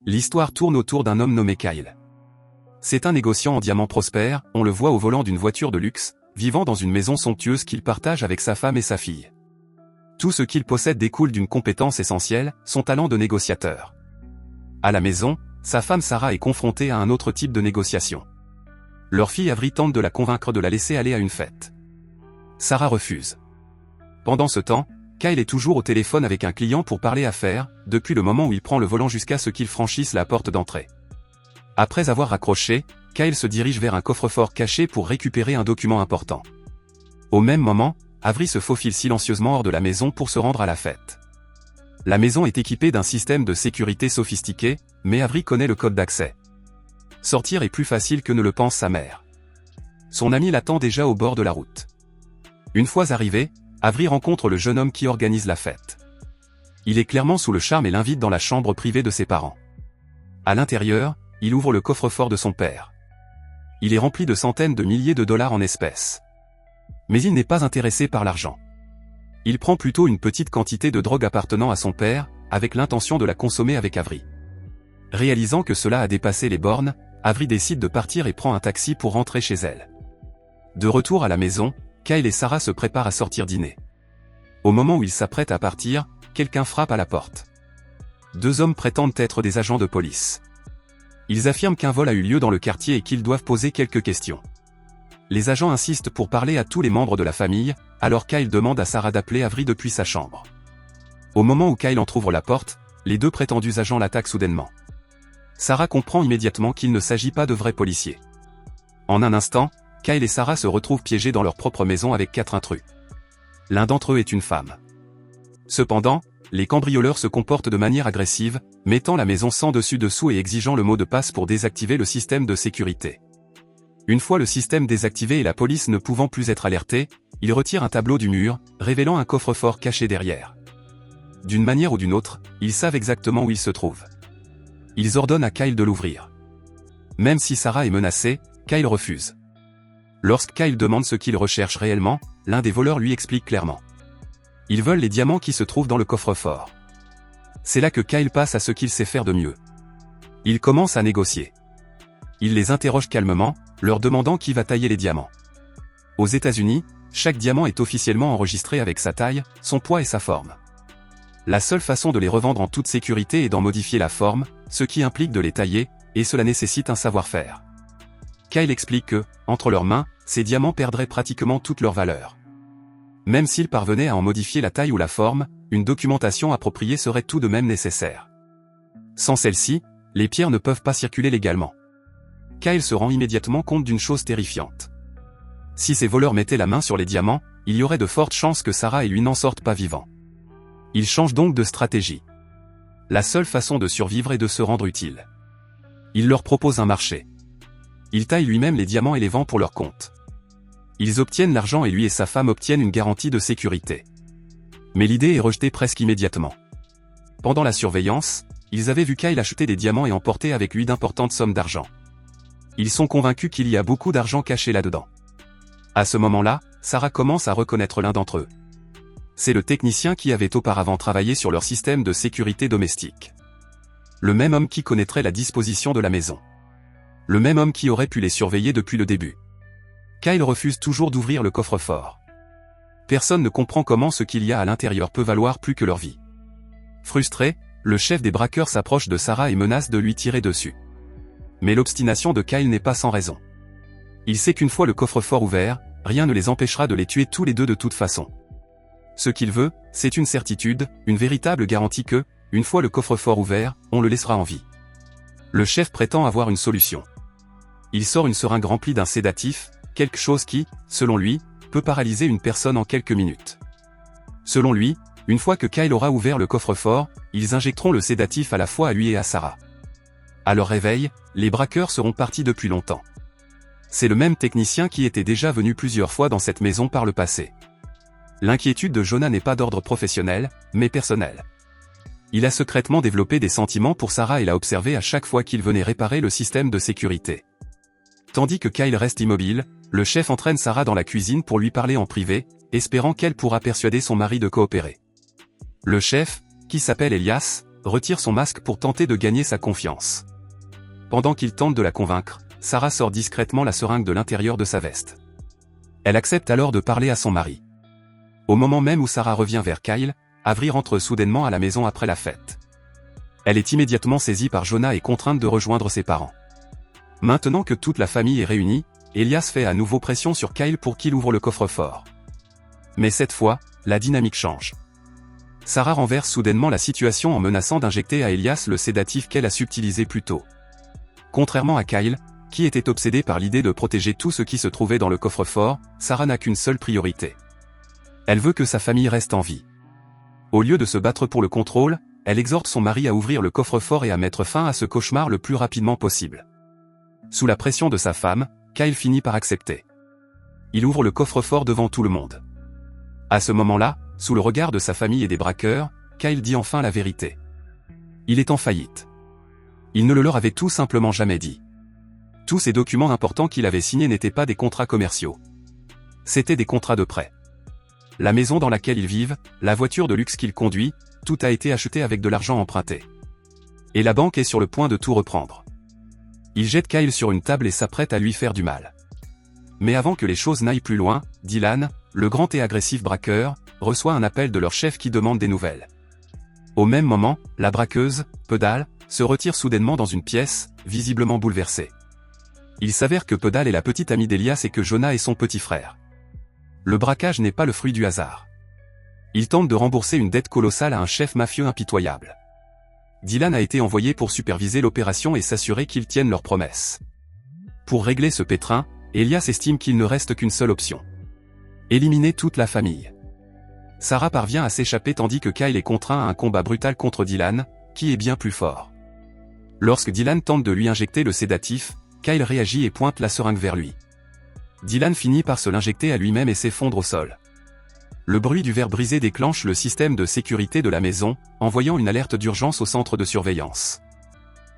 L'histoire tourne autour d'un homme nommé Kyle. C'est un négociant en diamants prospère, on le voit au volant d'une voiture de luxe, vivant dans une maison somptueuse qu'il partage avec sa femme et sa fille. Tout ce qu'il possède découle d'une compétence essentielle, son talent de négociateur. À la maison, sa femme Sarah est confrontée à un autre type de négociation. Leur fille Avery tente de la convaincre de la laisser aller à une fête. Sarah refuse. Pendant ce temps, Kyle est toujours au téléphone avec un client pour parler affaires, depuis le moment où il prend le volant jusqu'à ce qu'il franchisse la porte d'entrée. Après avoir raccroché, Kyle se dirige vers un coffre-fort caché pour récupérer un document important. Au même moment, Avery se faufile silencieusement hors de la maison pour se rendre à la fête. La maison est équipée d'un système de sécurité sophistiqué, mais Avery connaît le code d'accès. Sortir est plus facile que ne le pense sa mère. Son ami l'attend déjà au bord de la route. Une fois arrivé, Avery rencontre le jeune homme qui organise la fête. Il est clairement sous le charme et l'invite dans la chambre privée de ses parents. À l'intérieur, il ouvre le coffre-fort de son père. Il est rempli de centaines de milliers de dollars en espèces. Mais il n'est pas intéressé par l'argent. Il prend plutôt une petite quantité de drogue appartenant à son père, avec l'intention de la consommer avec Avery. Réalisant que cela a dépassé les bornes, Avery décide de partir et prend un taxi pour rentrer chez elle. De retour à la maison, Kyle et Sarah se préparent à sortir dîner. Au moment où ils s'apprêtent à partir, quelqu'un frappe à la porte. Deux hommes prétendent être des agents de police. Ils affirment qu'un vol a eu lieu dans le quartier et qu'ils doivent poser quelques questions. Les agents insistent pour parler à tous les membres de la famille, alors Kyle demande à Sarah d'appeler Avery depuis sa chambre. Au moment où Kyle entrouvre la porte, les deux prétendus agents l'attaquent soudainement. Sarah comprend immédiatement qu'il ne s'agit pas de vrais policiers. En un instant, Kyle et Sarah se retrouvent piégés dans leur propre maison avec 4 intrus. L'un d'entre eux est une femme. Cependant, les cambrioleurs se comportent de manière agressive, mettant la maison sans dessus-dessous et exigeant le mot de passe pour désactiver le système de sécurité. Une fois le système désactivé et la police ne pouvant plus être alertée, ils retirent un tableau du mur, révélant un coffre-fort caché derrière. D'une manière ou d'une autre, ils savent exactement où il se trouve. Ils ordonnent à Kyle de l'ouvrir. Même si Sarah est menacée, Kyle refuse. Lorsque Kyle demande ce qu'il recherche réellement, l'un des voleurs lui explique clairement. Ils veulent les diamants qui se trouvent dans le coffre-fort. C'est là que Kyle passe à ce qu'il sait faire de mieux. Il commence à négocier. Il les interroge calmement, leur demandant qui va tailler les diamants. Aux États-Unis, chaque diamant est officiellement enregistré avec sa taille, son poids et sa forme. La seule façon de les revendre en toute sécurité est d'en modifier la forme, ce qui implique de les tailler, et cela nécessite un savoir-faire. Kyle explique que, entre leurs mains, ces diamants perdraient pratiquement toute leur valeur. Même s'ils parvenaient à en modifier la taille ou la forme, une documentation appropriée serait tout de même nécessaire. Sans celle-ci, les pierres ne peuvent pas circuler légalement. Kyle se rend immédiatement compte d'une chose terrifiante. Si ces voleurs mettaient la main sur les diamants, il y aurait de fortes chances que Sarah et lui n'en sortent pas vivants. Il change donc de stratégie. La seule façon de survivre est de se rendre utile. Il leur propose un marché. Il taille lui-même les diamants et les vend pour leur compte. Ils obtiennent l'argent et lui et sa femme obtiennent une garantie de sécurité. Mais l'idée est rejetée presque immédiatement. Pendant la surveillance, ils avaient vu Kyle acheter des diamants et emporter avec lui d'importantes sommes d'argent. Ils sont convaincus qu'il y a beaucoup d'argent caché là-dedans. À ce moment-là, Sarah commence à reconnaître l'un d'entre eux. C'est le technicien qui avait auparavant travaillé sur leur système de sécurité domestique. Le même homme qui connaîtrait la disposition de la maison. Le même homme qui aurait pu les surveiller depuis le début. Kyle refuse toujours d'ouvrir le coffre-fort. Personne ne comprend comment ce qu'il y a à l'intérieur peut valoir plus que leur vie. Frustré, le chef des braqueurs s'approche de Sarah et menace de lui tirer dessus. Mais l'obstination de Kyle n'est pas sans raison. Il sait qu'une fois le coffre-fort ouvert, rien ne les empêchera de les tuer tous les deux de toute façon. Ce qu'il veut, c'est une certitude, une véritable garantie que, une fois le coffre-fort ouvert, on le laissera en vie. Le chef prétend avoir une solution. Il sort une seringue remplie d'un sédatif, quelque chose qui, selon lui, peut paralyser une personne en quelques minutes. Selon lui, une fois que Kyle aura ouvert le coffre-fort, ils injecteront le sédatif à la fois à lui et à Sarah. À leur réveil, les braqueurs seront partis depuis longtemps. C'est le même technicien qui était déjà venu plusieurs fois dans cette maison par le passé. L'inquiétude de Jonah n'est pas d'ordre professionnel, mais personnel. Il a secrètement développé des sentiments pour Sarah et l'a observé à chaque fois qu'il venait réparer le système de sécurité. Tandis que Kyle reste immobile, le chef entraîne Sarah dans la cuisine pour lui parler en privé, espérant qu'elle pourra persuader son mari de coopérer. Le chef, qui s'appelle Elias, retire son masque pour tenter de gagner sa confiance. Pendant qu'il tente de la convaincre, Sarah sort discrètement la seringue de l'intérieur de sa veste. Elle accepte alors de parler à son mari. Au moment même où Sarah revient vers Kyle, Avery rentre soudainement à la maison après la fête. Elle est immédiatement saisie par Jonah et contrainte de rejoindre ses parents. Maintenant que toute la famille est réunie, Elias fait à nouveau pression sur Kyle pour qu'il ouvre le coffre-fort. Mais cette fois, la dynamique change. Sarah renverse soudainement la situation en menaçant d'injecter à Elias le sédatif qu'elle a subtilisé plus tôt. Contrairement à Kyle, qui était obsédé par l'idée de protéger tout ce qui se trouvait dans le coffre-fort, Sarah n'a qu'une seule priorité. Elle veut que sa famille reste en vie. Au lieu de se battre pour le contrôle, elle exhorte son mari à ouvrir le coffre-fort et à mettre fin à ce cauchemar le plus rapidement possible. Sous la pression de sa femme, Kyle finit par accepter. Il ouvre le coffre-fort devant tout le monde. À ce moment-là, sous le regard de sa famille et des braqueurs, Kyle dit enfin la vérité. Il est en faillite. Il ne le leur avait tout simplement jamais dit. Tous ces documents importants qu'il avait signés n'étaient pas des contrats commerciaux. C'étaient des contrats de prêt. La maison dans laquelle ils vivent, la voiture de luxe qu'il conduit, tout a été acheté avec de l'argent emprunté. Et la banque est sur le point de tout reprendre. Il jette Kyle sur une table et s'apprête à lui faire du mal. Mais avant que les choses n'aillent plus loin, Dylan, le grand et agressif braqueur, reçoit un appel de leur chef qui demande des nouvelles. Au même moment, la braqueuse, Pedal, se retire soudainement dans une pièce, visiblement bouleversée. Il s'avère que Pedal est la petite amie d'Elias et que Jonah est son petit frère. Le braquage n'est pas le fruit du hasard. Il tente de rembourser une dette colossale à un chef mafieux impitoyable. Dylan a été envoyé pour superviser l'opération et s'assurer qu'ils tiennent leurs promesses. Pour régler ce pétrin, Elias estime qu'il ne reste qu'une seule option. Éliminer toute la famille. Sarah parvient à s'échapper tandis que Kyle est contraint à un combat brutal contre Dylan, qui est bien plus fort. Lorsque Dylan tente de lui injecter le sédatif, Kyle réagit et pointe la seringue vers lui. Dylan finit par se l'injecter à lui-même et s'effondre au sol. Le bruit du verre brisé déclenche le système de sécurité de la maison, envoyant une alerte d'urgence au centre de surveillance.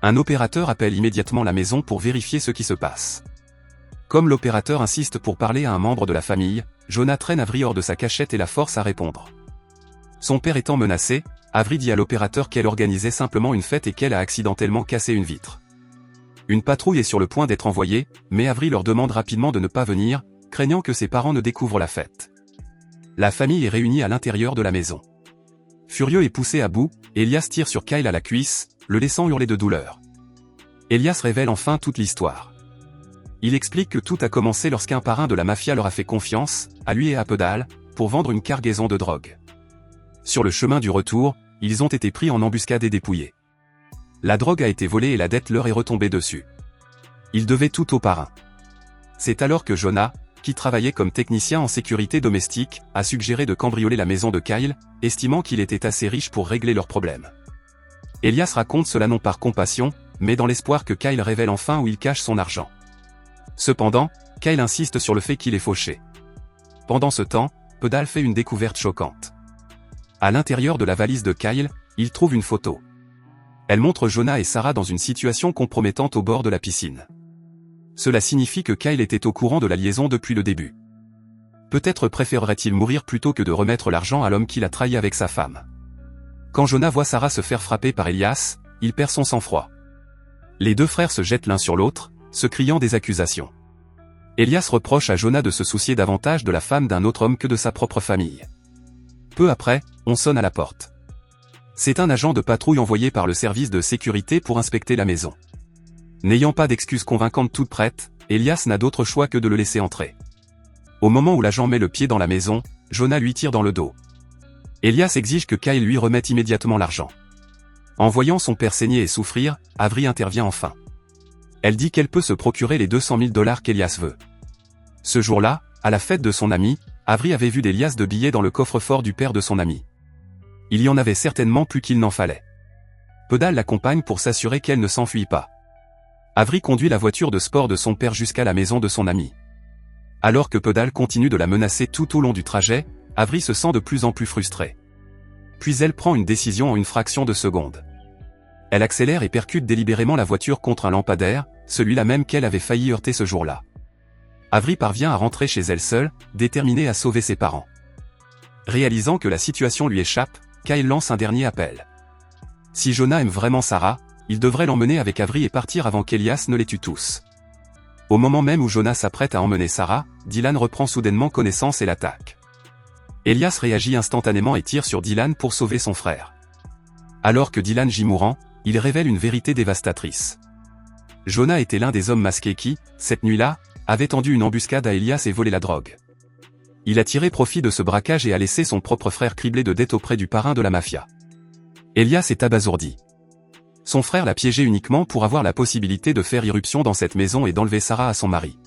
Un opérateur appelle immédiatement la maison pour vérifier ce qui se passe. Comme l'opérateur insiste pour parler à un membre de la famille, Jonah traîne Avery hors de sa cachette et la force à répondre. Son père étant menacé, Avery dit à l'opérateur qu'elle organisait simplement une fête et qu'elle a accidentellement cassé une vitre. Une patrouille est sur le point d'être envoyée, mais Avery leur demande rapidement de ne pas venir, craignant que ses parents ne découvrent la fête. La famille est réunie à l'intérieur de la maison. Furieux et poussé à bout, Elias tire sur Kyle à la cuisse, le laissant hurler de douleur. Elias révèle enfin toute l'histoire. Il explique que tout a commencé lorsqu'un parrain de la mafia leur a fait confiance, à lui et à Pedal, pour vendre une cargaison de drogue. Sur le chemin du retour, ils ont été pris en embuscade et dépouillés. La drogue a été volée et la dette leur est retombée dessus. Ils devaient tout au parrain. C'est alors que Jonah, qui travaillait comme technicien en sécurité domestique, a suggéré de cambrioler la maison de Kyle, estimant qu'il était assez riche pour régler leurs problèmes. Elias raconte cela non par compassion, mais dans l'espoir que Kyle révèle enfin où il cache son argent. Cependant, Kyle insiste sur le fait qu'il est fauché. Pendant ce temps, Pedal fait une découverte choquante. À l'intérieur de la valise de Kyle, il trouve une photo. Elle montre Jonah et Sarah dans une situation compromettante au bord de la piscine. Cela signifie que Kyle était au courant de la liaison depuis le début. Peut-être préférerait-il mourir plutôt que de remettre l'argent à l'homme qu'il a trahi avec sa femme. Quand Jonah voit Sarah se faire frapper par Elias, il perd son sang-froid. Les deux frères se jettent l'un sur l'autre, se criant des accusations. Elias reproche à Jonah de se soucier davantage de la femme d'un autre homme que de sa propre famille. Peu après, on sonne à la porte. C'est un agent de patrouille envoyé par le service de sécurité pour inspecter la maison. N'ayant pas d'excuses convaincantes toutes prêtes, Elias n'a d'autre choix que de le laisser entrer. Au moment où l'agent met le pied dans la maison, Jonah lui tire dans le dos. Elias exige que Kyle lui remette immédiatement l'argent. En voyant son père saigner et souffrir, Avery intervient enfin. Elle dit qu'elle peut se procurer les 200 000 $ qu'Elias veut. Ce jour-là, à la fête de son ami, Avery avait vu des liasses de billets dans le coffre-fort du père de son ami. Il y en avait certainement plus qu'il n'en fallait. Pedal l'accompagne pour s'assurer qu'elle ne s'enfuit pas. Avery conduit la voiture de sport de son père jusqu'à la maison de son ami. Alors que Pedal continue de la menacer tout au long du trajet, Avery se sent de plus en plus frustrée. Puis elle prend une décision en une fraction de seconde. Elle accélère et percute délibérément la voiture contre un lampadaire, celui-là même qu'elle avait failli heurter ce jour-là. Avery parvient à rentrer chez elle seule, déterminée à sauver ses parents. Réalisant que la situation lui échappe, Kyle lance un dernier appel. Si Jonah aime vraiment Sarah, il devrait l'emmener avec Avery et partir avant qu'Elias ne les tue tous. Au moment même où Jonah s'apprête à emmener Sarah, Dylan reprend soudainement connaissance et l'attaque. Elias réagit instantanément et tire sur Dylan pour sauver son frère. Alors que Dylan gît mourant, il révèle une vérité dévastatrice. Jonah était l'un des hommes masqués qui, cette nuit-là, avait tendu une embuscade à Elias et volé la drogue. Il a tiré profit de ce braquage et a laissé son propre frère criblé de dettes auprès du parrain de la mafia. Elias est abasourdi. Son frère l'a piégé uniquement pour avoir la possibilité de faire irruption dans cette maison et d'enlever Sarah à son mari.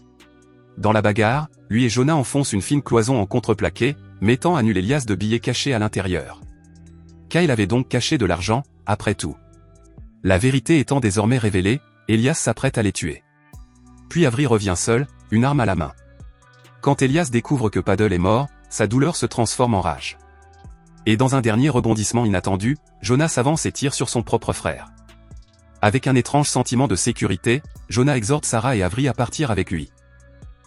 Dans la bagarre, lui et Jonah enfoncent une fine cloison en contreplaqué, mettant à nu Elias de billets cachés à l'intérieur. Kyle avait donc caché de l'argent, après tout. La vérité étant désormais révélée, Elias s'apprête à les tuer. Puis Avery revient seul, une arme à la main. Quand Elias découvre que Paddle est mort, sa douleur se transforme en rage. Et dans un dernier rebondissement inattendu, Jonah s'avance et tire sur son propre frère. Avec un étrange sentiment de sécurité, Jonah exhorte Sarah et Avery à partir avec lui.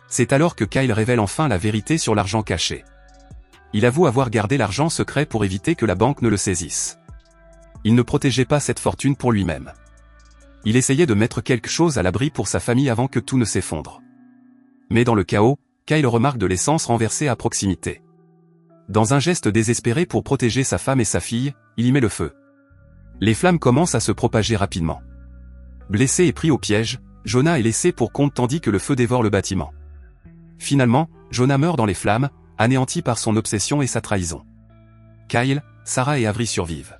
C'est alors que Kyle révèle enfin la vérité sur l'argent caché. Il avoue avoir gardé l'argent secret pour éviter que la banque ne le saisisse. Il ne protégeait pas cette fortune pour lui-même. Il essayait de mettre quelque chose à l'abri pour sa famille avant que tout ne s'effondre. Mais dans le chaos, Kyle remarque de l'essence renversée à proximité. Dans un geste désespéré pour protéger sa femme et sa fille, il y met le feu. Les flammes commencent à se propager rapidement. Blessé et pris au piège, Jonah est laissé pour compte tandis que le feu dévore le bâtiment. Finalement, Jonah meurt dans les flammes, anéanti par son obsession et sa trahison. Kyle, Sarah et Avery survivent.